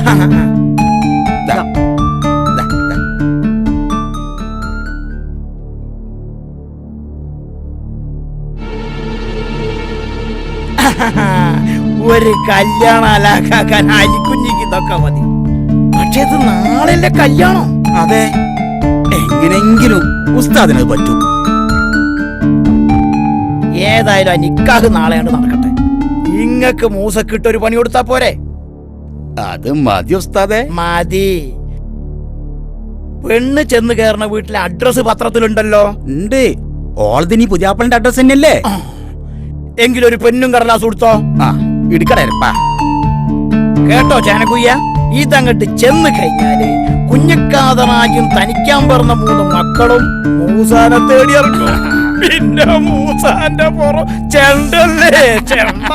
ഒരു കല്യാണം അലാക്കാൻ അലിക്കുഞ്ഞിക്ക് ഇതൊക്കെ മതി. പക്ഷെ ഇത് നാളെ കല്യാണം. അതെ, എങ്ങനെങ്കിലും ഉസ്താദിന് പറ്റൂ. ഏതായാലും നിക്കാഹ് നാളെയാണ് നടക്കട്ടെ. ഇങ്ങക്ക് മൂസക്കിട്ടൊരു പണി കൊടുത്താ പോരെ? അത് മതി ഉസ്താദേ. മതി. പെണ്ണ് ചെന്ന് കയറുന്ന വീട്ടിലെ അഡ്രസ് പത്രത്തിലുണ്ടല്ലോ. ഉണ്ട്. ഓൾദിനി പുതിയാപ്പളിന്റെ അഡ്രസ് തന്നെയല്ലേ? എങ്കിലൊരു പെണ്ണും കടലാസ് കൊടുത്തോ. ഇടുക്കടപ്പാ. കേട്ടോ ചാനക്കുയ്യ, ഇതങ്ങട്ട് ചെന്ന് കഴിഞ്ഞാല് കുഞ്ഞക്കാതനായും തനിക്കാൻ പറഞ്ഞ 3 മക്കളും മൂസാനെ തേടി ഇറക്കും. പിന്നെ മൂസാന്റെ പുറം ചെണ്ടല്ലേ ചെണ്ട.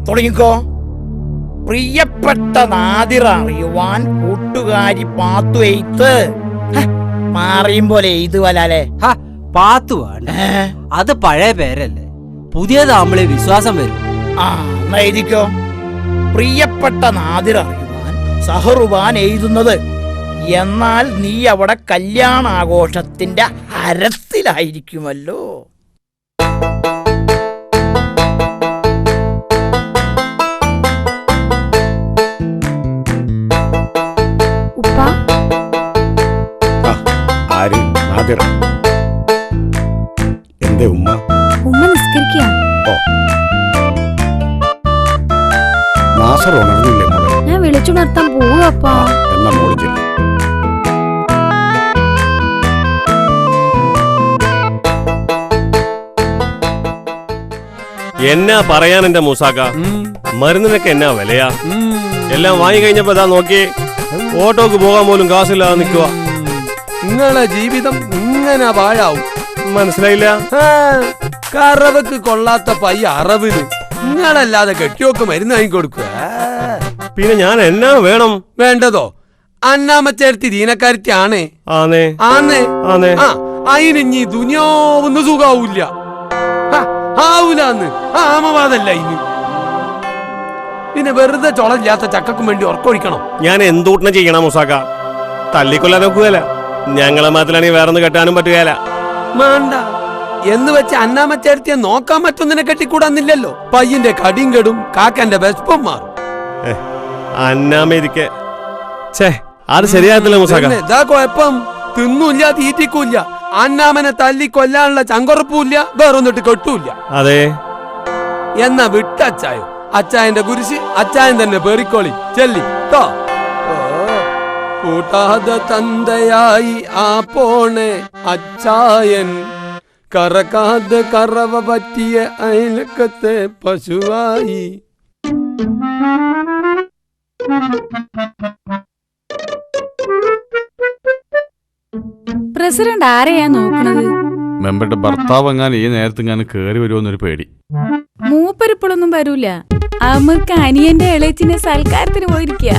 തുടങ്ങിക്കോ. പ്രിയപ്പെട്ട നാദിർ അറിയുവാൻ കൂട്ടുകാരി പാത്തു എയ്ത്ത്. മാറിയും പോലെ എയ്ത് വലാലേ. പാത്തു വേണ്ട, അത് പഴയ പേരല്ലേ. പുതിയതാകുമ്പോഴേ വിശ്വാസം വരും. എഴുതിക്കോ. പ്രിയപ്പെട്ട നാദിർ അറിയുവാൻ സഹറുവാൻ എഴുതുന്നത്. എന്നാൽ നീ അവിടെ കല്യാണാഘോഷത്തിന്റെ ഹരത്തിലായിരിക്കുമല്ലോ. ആര്? നാദിർ. എന്തേ ഉമ്മ? ഉമ്മ നിസ്കരിക്കുക. നാസർ ഉണർന്നില്ലേ മോളെ? ഞാൻ വിളിച്ചുണർത്താൻ പോവാ. എന്നാ മോള് ചെല്ല്. എന്നാ പറയാൻ എന്റെ മൂസാക്ക, മരുന്നിനൊക്കെ എന്നാ വിലയാ. എല്ലാം വാങ്ങി കഴിഞ്ഞപ്പോ ഇതാ നോക്കി, ഓട്ടോക്ക് പോകാൻ പോലും കാശില്ലാതെ നിൽക്കുക. നിങ്ങളെ ജീവിതം ഇങ്ങനെ പാഴാവും. മനസ്സിലായില്ല? കറവക്ക് കൊള്ളാത്ത പയ്യ അറവിന് നിങ്ങളല്ലാതെ കെട്ടിയോക്ക് മരുന്ന് വാങ്ങി കൊടുക്കുക. പിന്നെ ഞാൻ എന്നാ വേണം? വേണ്ടതോ അന്നാമച്ചേർത്തി ദീനക്കാരത്തി ആണേ. ആന്നേ ആന്നേ ആന്നേ. അതിനി ദുനിയാവൊന്നും സുഖാവൂല്ല. ആവൂലെന്ന് ആമവാദല്ല ഇനി. പിന്നെ വെറുതെ ചൊളയില്ലാത്ത ചക്കക്കും വേണ്ടി ഉറക്കൊഴിക്കണം. ഞാൻ എന്തൂട്ടണം ചെയ്യണം മൂസാക്ക? തല്ലിക്കൊല്ലാൻ നോക്കുകയല്ല. ഞങ്ങളെ മാത്രമാണെങ്കിൽ വേറൊന്ന് കെട്ടാനും പറ്റുകയല്ല. വേണ്ട എന്ന് വെച്ച് അന്നാമച്ചേർത്തിയെ നോക്കാൻ പറ്റുന്നതിനെ കെട്ടിക്കൂടാന്നില്ലല്ലോ. പയ്യന്റെ കടിയും കെടും, കാക്കന്റെ വിശപ്പം മാറും. അന്നാമേരിക്കെ അത് ശരിയാകത്തില്ല മൂസാക്ക. ഇതാ കുഴപ്പം. തിന്നൂല്ല തീറ്റിക്കൂല്ല അന്നാമനെ തല്ലി കൊല്ലാനുള്ള ചങ്കുറപ്പൂല്ല വേറൊന്നിട്ട് കെട്ടൂല്ല. അതെ, എന്നാ വിട്ടച്ചായോ അച്ചായന്റെ കുരിശ് അച്ചായൻ തന്നെ പേറിക്കോളി ചെല്ലി ട്ടോ. കൂട്ടാതെ തന്തയായി ആ പോണെ അച്ചായൻ, കറക്കാതെ കറവ പറ്റിയ അയലക്കത്തെ പശുവായി. പ്രസിഡന്റ് ആരെയാ നോക്കണത്? മെമ്പറുടെ ഭർത്താവ് എങ്ങാൻ ഈ നേരത്തെ ഞാൻ കേറി വരുമോന്നൊരു പേടി. മൂപ്പരിപ്പോഴൊന്നും വരൂല. അവർക്ക് അനിയന്റെ ഇളയച്ചിനെ സൽക്കാരത്തിന് പോയിരിക്കുക.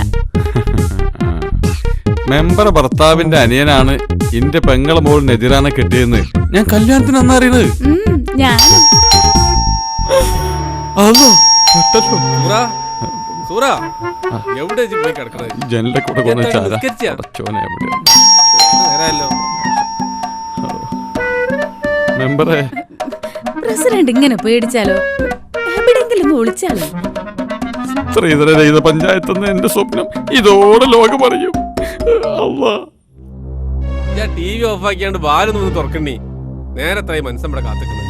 മെമ്പർ ഭർത്താവിന്റെ അനിയനാണ് എന്റെ പെങ്ങളെ മോളിനെതിരാണ് കെട്ടിയെന്ന് ഞാൻ കല്യാണത്തിന് അന്നറിയണത്. ജനലിന്റെ കൂടെ മെമ്പറെ പ്രസിഡന്റ് ഇങ്ങനെ പേടിച്ചാലോ? എവിടെങ്കിലും ഒളിച്ചാലോ? സ്ത്രീധന രഹിത പഞ്ചായത്ത് എന്റെ സ്വപ്നം ഇതോടെ ലോകം പറയും. ഞാൻ ടി വി ഓഫ് ആക്കിയാണ്ട് ബാലൊന്നും തുറക്കണി. നേരത്തായി മനസ്സമ്മടെ കാത്തിക്കുന്നത്.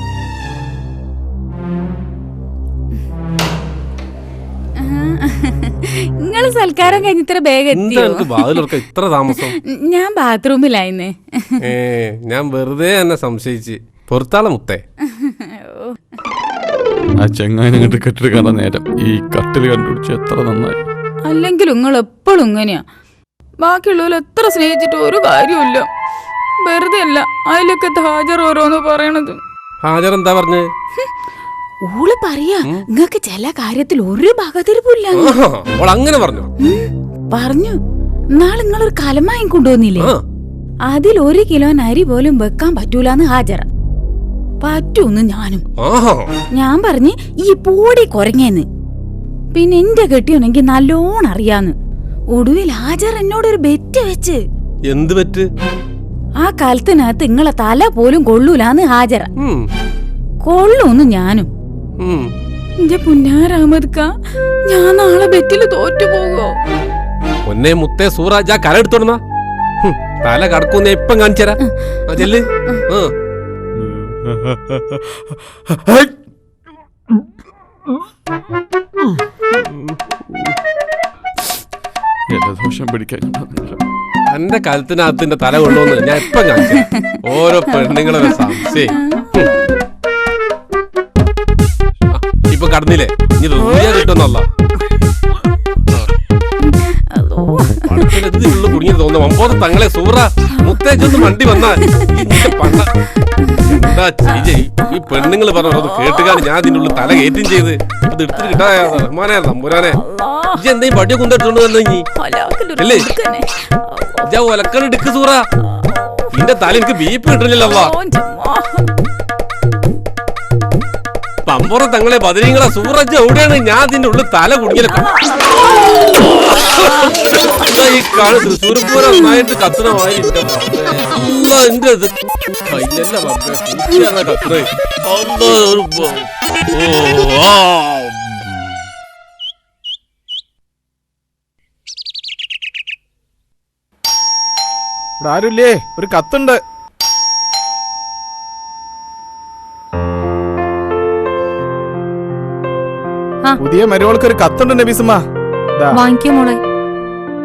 നിങ്ങള് സൽക്കാരം കഴിഞ്ഞിത്ര വേഗം ഇത്ര താമസം? ഞാൻ ബാത്റൂമിലായിരുന്നേ. ഞാൻ വെറുതെ എന്നെ സംശയിച്ച് പുറത്താളെ മുത്തേ. ആ ചെങ്ങായിനെ കണ്ട് കെട്ടിട്ട് നേരം ഈ കട്ടില് കണ്ടുപിടിച്ച് എത്ര നന്നായി. അല്ലെങ്കിൽ നിങ്ങൾ എപ്പോഴും ഇങ്ങനെയാ. ബാക്കിയുള്ളവർ എത്ര സ്നേഹിച്ചിട്ട് ഒരു കാര്യമില്ല. വെറുതെ അല്ല അതിലൊക്കെ ഹാജർ ഓരോന്ന് പറയണത്. ഹാജർ എന്താ പറഞ്ഞേ? ഓള് പറയാ നിങ്ങക്ക് ചില കാര്യത്തിൽ ഒരു ബഹതിരിപ്പില്ല. അങ്ങനെ പറഞ്ഞു പറഞ്ഞു. നാളെ നിങ്ങളൊരു കലമായും കൊണ്ടുവന്നില്ലേ? അതിൽ 1 കിലോ അരി പോലും വെക്കാൻ പറ്റൂലെന്ന് ഹാജറ. പറ്റൂന്ന് ഞാനും. ഞാൻ പറഞ്ഞ് ഈ പോടി കുറങ്ങേന്ന്. പിന്നെ എന്റെ കെട്ടിയോനെങ്കിൽ നല്ലോണം അറിയാന്ന്. ഒടുവിൽ ഹാജർ എന്നോടൊരു ബെറ്റ് വെച്ച്. എന്ത് ബെറ്റ്? ആ കാലത്തിനകത്ത് നിങ്ങളെ തല പോലും കൊള്ളൂലാന്ന് ഹാജറ. കൊള്ളൂന്ന് ഞാനും. എന്റെ പുന്നാരാമദ്ക്ക, ഞാൻ നാളെ ബെറ്റില് തോറ്റുപോകോ? ഒന്നേ മുത്തേ സൂറാജ് ആ കല എടുത്തോടുന്ന തല കടക്കുന്ന ഇപ്പം കാണിച്ചരാ. ചെല്ല്. എന്റെ കഴുത്തിനകത്തിന്റെ തല കൊണ്ടുവന്ന് ഞാൻ ഇപ്പം കാണിച്ച ഓരോ പെണ്ണുങ്ങളെ സംശയം. ഇപ്പൊ കടന്നില്ലേ? ഇനി റൂയ കിട്ടുന്നല്ല കുടുങ്ങിയത് തോന്നുന്നു. ഒമ്പത് തങ്ങളെ സൂറ മുത്തേച്ചൊന്ന് വണ്ടി വന്നാ എന്താ ചെയ്യ? ഈ പെണ്ണുങ്ങൾ പറഞ്ഞത് കേട്ടുകാണ് ഞാൻ ഇതിന്റെ ഉള്ളിൽ തല കയറ്റും ചെയ്ത് അത് എടുത്തിട്ട് കിട്ടാ. റഹ്മാനെ തമ്പുരാനെ, ഇജ്ജ് എന്തേ പടിയെ കുന്തിട്ടുണ്ട് തന്നെ അല്ലേ? ഇജ്ജ ഒലക്കൽ എടുക്ക് സൂറ. നിന്റെ തല എനിക്ക് ബീപ്പ് കിട്ടുന്നില്ലല്ലോ. പമ്പുറ തങ്ങളെ ബദരീങ്ങളെ സൂറജ് എവിടെയാണ്? ഞാൻ അതിന്റെ ഉള്ളിൽ തല കുടുങ്ങിയ ഈ കാണു തൃശ്ശൂർ പൂരം നന്നായിട്ട് കത്തണമായി എന്റെ കയ്യല്ല കത്തണേ. ഇവിടെ ആരുമില്ലേ? ഒരു കത്തുണ്ട്. പുതിയ മരുമോൾക്ക് ഒരു കത്തുണ്ട് നബീസുമ്മ. വാങ്ങിക്കോ മോളെ.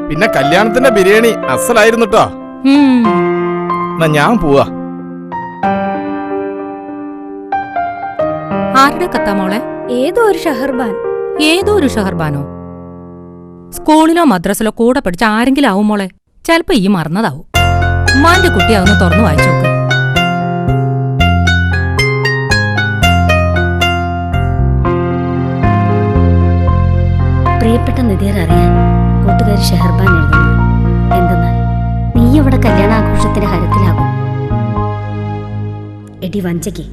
പിന്നെ കല്യാണത്തിന്റെ ബിരിയാണി അസലായിരുന്നു ട്ടോ. എന്നാ ഞാൻ പോവാ. ആരുടെ കത്താ മോളെ? ഏതോ ഒരു ഷഹർബാൻ. ഏതോ ഒരു ഷഹർബാനോ? സ്കൂളിലോ മദ്രസിലോ കൂടെ പഠിച്ച ആരെങ്കിലും ആവും മോളെ. ചിലപ്പോ ഈ മറന്നതാവും. ഉമ്മാന്റെ കുട്ടി അതൊന്ന് തുറന്നു വായിച്ചു നോക്ക്. പ്രിയപ്പെട്ട നിധിയർ അറിയാൻ കൂട്ടുകാരി ഷെഹർബാൻ എഴുതുന്നു. എന്തെന്നാൽ നീ അവിടെ കല്യാണാഘോഷത്തിന്റെ ഹരത്തിലാകും. എടി വഞ്ചകി,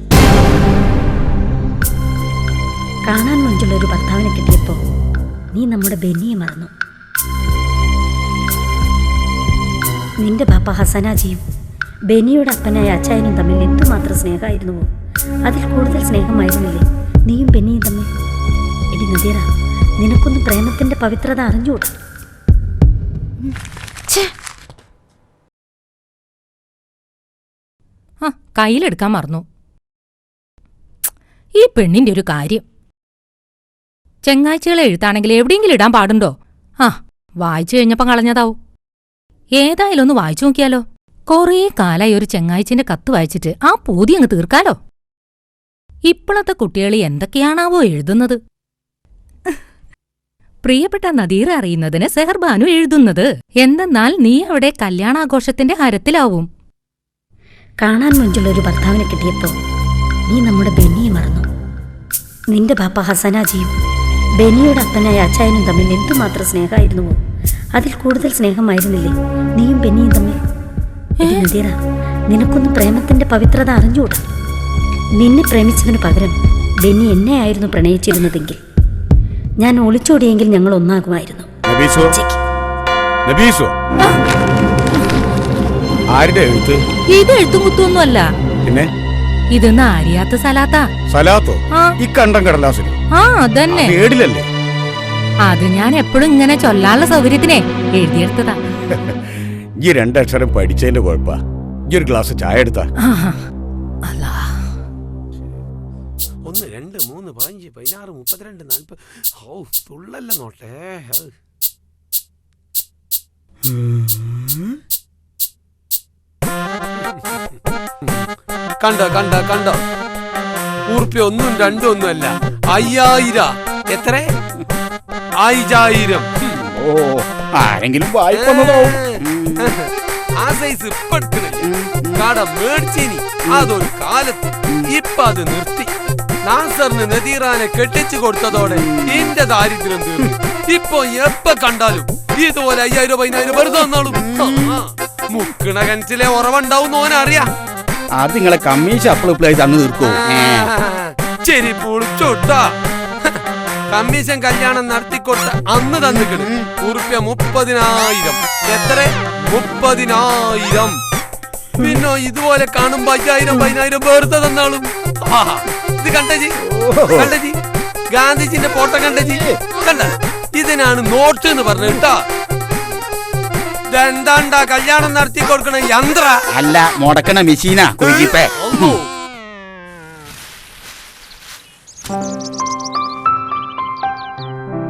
കാണാൻ മഞ്ചുള്ള ഒരു ഭർത്താവിനെ കിട്ടിയപ്പോ നീ നമ്മുടെ ബെന്നിയെ മറന്നു. നിന്റെ ബാപ്പ ഹസനാജിയും ബെന്നിയുടെ അപ്പനായ അച്ചായനും തമ്മിൽ എന്തുമാത്രം സ്നേഹമായിരുന്നുവോ അതിൽ കൂടുതൽ സ്നേഹമായിരുന്നില്ലേ നീയും ബെന്നിയും തമ്മിൽ? എടി നദീറ, നിനക്കൊന്നും പ്രേമത്തിന്റെ പവിത്രത അറിഞ്ഞൂടാ. കയ്യിലെടുക്കാൻ മറന്നു. ഈ പെണ്ണിന്റെ ഒരു കാര്യം. ചെങ്ങാഴ്ചകളെ എഴുത്താണെങ്കിൽ എവിടെയെങ്കിലും ഇടാൻ പാടുണ്ടോ? വായിച്ചു കഴിഞ്ഞപ്പം കളഞ്ഞതാവും. ഏതായാലും ഒന്ന് വായിച്ചു നോക്കിയാലോ? കുറേ കാലായി ഒരു ചെങ്ങാഴ്ചന്റെ കത്ത് വായിച്ചിട്ട് ആ പൂതി അങ്ങ് തീർക്കാലോ. ഇപ്പോഴത്തെ കുട്ടികൾ എന്തൊക്കെയാണാവോ എഴുതുന്നത്? പ്രിയപ്പെട്ട നദീർ അറിയുന്നതിന് സെഹർബാനു എഴുതുന്നത് എന്തെന്നാൽ നീ അവിടെ കല്യാണാഘോഷത്തിന്റെ ഹരത്തിലാവും. കാണാൻ മുഞ്ചുള്ളൊരു ഭർത്താവിനെ കിട്ടിയപ്പോ നീ നമ്മുടെ ബെന്നിയെ മറന്നു. നിന്റെ ബാപ്പ ഹസനാജിയും ബെന്നിയുടെ അപ്പനായ അച്ചായനും തമ്മിൽ എന്തുമാത്രം സ്നേഹമായിരുന്നുവോ അതിൽ കൂടുതൽ സ്നേഹമായിരുന്നില്ലേ നീയും ബെന്നിയും തമ്മിൽ? നദീറ, നിനക്കൊന്നും പ്രേമത്തിന്റെ പവിത്രത അറിഞ്ഞൂടാ. നിന്നെ പ്രേമിച്ചതിന് പകരം ബെന്നി എന്നെ ആയിരുന്നു പ്രണയിച്ചിരുന്നതെങ്കിൽ ഞാൻ ഒളിച്ചോടിയെങ്കിൽ ഞങ്ങൾ ഒന്നാകുമായിരുന്നു. ഇത് എഴുത്തുമുത്തൊന്നുമല്ല, പിന്നെ ഇത് നാരിയാത്ത സലാത്താ. സലാത്തോ? ഈ കണ്ടം കടലാസിൽ അതന്നെ. പേടിലല്ലേ? അത് ഞാൻ എപ്പോഴും ഇങ്ങനെ ചൊല്ലാനുള്ള സൗകര്യത്തിനെ എഴുതിയെടുത്തതാ. ഈ രണ്ടക്ഷരം പഠിച്ചതിന്റെ കുഴപ്പാ. ഈ ഒരു ഗ്ലാസ് ചായ എടുത്താ. 1 2 3 5 16 32 40 തുള്ളല്ല നോട്ടെ. കണ്ടോ കണ്ടോ കണ്ടോ? ഉറുപ്പ്യ 1 2 ഒന്നുമല്ല, 5000. എത്ര? 5000. ഓ, ആരെങ്കിലും വായിക്കുന്നതാവും. ആ സൈസ് ഇപ്പൊ കട മേടിച്ചേനി അതൊരു കാലത്ത്. ഇപ്പൊ അത് നിർത്തി. നാസറിന് നദീറാനെ കെട്ടിച്ചു കൊടുത്തതോടെ എന്റെ ദാരിദ്ര്യം തീർന്നു. ഇപ്പൊ എപ്പ കണ്ടാലും ഇതുപോലെ 5000 10,000 വെറുതെ വന്നാളും. മുക്കണ കനച്ചിലെ ഉറവുണ്ടാവും ഓനറിയാ. അത് നിങ്ങളെ കമ്മീഷൻ അപ്ലൈ തന്നു തീർക്കോ? ശരി പൊളിച്ചോട്ടാ. കമ്മീഷൻ കല്യാണം നടത്തിക്കൊടുത്ത അന്ന് തന്നിക്കണ് ഉറുപ്പ്യ 30,000. എത്ര? 30,000. പിന്നെ ഇതുപോലെ കാണുമ്പോ 5000 10,000 വെറുതെ തന്നാളും. ഇത് കണ്ടജി കണ്ടജി ഗാന്ധിജിന്റെ ഫോട്ടോ കണ്ടജി കണ്ട? ഇതിനാണ് നോട്ട് എന്ന് പറഞ്ഞു കേട്ടാ. ഇതെന്താണ്ടാ കല്യാണം നടത്തി കൊടുക്കണ യന്ത്ര അല്ല, മുടക്കണ മെഷീനാ.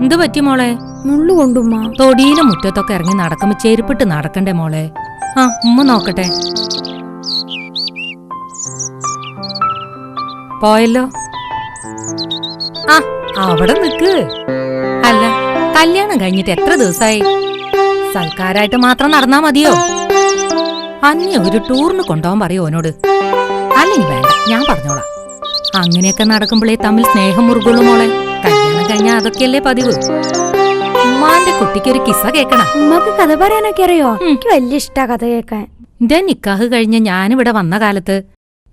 എന്ത് പറ്റി മോളെ? മുള്ളു കൊണ്ടുമ്മ. തൊടിയിലും മുറ്റത്തൊക്കെ ഇറങ്ങി നടക്കുമ്പോ ചെരുപ്പിട്ട് നടക്കണ്ടേ മോളെ? ഉമ്മ നോക്കട്ടെ. പോയല്ലോ. അവിടെ നിക്ക്. അല്ല, കല്യാണം കഴിഞ്ഞിട്ട് എത്ര ദിവസമായി? സൽക്കാരായിട്ട് മാത്രം നടന്നാ മതിയോ? അന്നെ ഒരു ടൂറിന് കൊണ്ടുപോകാൻ പറയോ ഓനോട്? അല്ലെങ്കിൽ വേണ്ട, ഞാൻ പറഞ്ഞോളാം. അങ്ങനെയൊക്കെ നടക്കുമ്പോഴേ തമ്മിൽ സ്നേഹം മുറുകുള്ളൂ മോളെ. കല്യാണം കഴിഞ്ഞാൽ അതൊക്കെയല്ലേ പതിവ്. ഉമ്മാന്റെ കുട്ടിക്ക് ഒരു കിസ്സ കേക്കണം. ഉമ്മക്ക് കഥ പറയാനൊക്കെ അറിയോ? എനിക്ക് വലിയ ഇഷ്ടാ കഥ കേൾക്കാൻ. എന്റെ നിക്കാഹ് കഴിഞ്ഞ് ഞാനിവിടെ വന്ന കാലത്ത്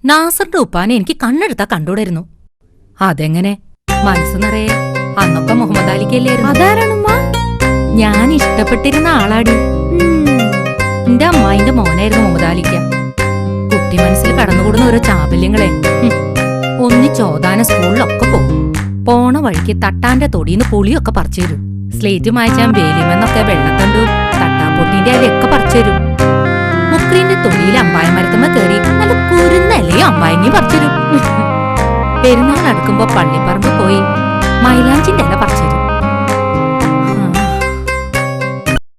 നാസറിന്റെ ഉപ്പാനെ എനിക്ക് കണ്ണെടുത്താ കണ്ടൂടായിരുന്നു. അതെങ്ങനെ? മനസ്സ് നിറയെ അന്നൊക്കെ മുഹമ്മദ് അലിക്കല്ലായിരുന്നു. അതാരാണുമ്മ? ഞാൻ ഇഷ്ടപ്പെട്ടിരുന്ന ആളാടി. എന്റെ അമ്മായിന്റെ മോനായിരുന്നു മുഹമ്മദ് അലിക്ക. കുട്ടി മനസ്സിൽ കടന്നുകൂടുന്ന ഓരോ ചാബല്യങ്ങളെ ഒന്നിച്ചോതാന സ്കൂളിലൊക്കെ പോകും. പോണ വഴിക്ക് തട്ടാന്റെ തൊടിന്ന് പുളിയൊക്കെ പറിച്ചു തരും. സ്ലേറ്റ് മായ്ച്ചാൻ വേലിമെന്നൊക്കെ വെള്ളത്തണ്ടും തട്ടാപ്പൊട്ടിന്റെ അലയൊക്കെ പറിച്ചു തരും. മുക്രീന്റെ തൊടിയിൽ അമ്പായമരത്തുമ്മ കയറി നല്ല കുരുന്നലയും അമ്പായങ്ങി പറിച്ചു തരും. പെരുന്നാൾ അടുക്കുമ്പോ പള്ളിപ്പറമ്പ് പോയി മൈലാഞ്ചിന്റെ ഇല പറിച്ചു തരും.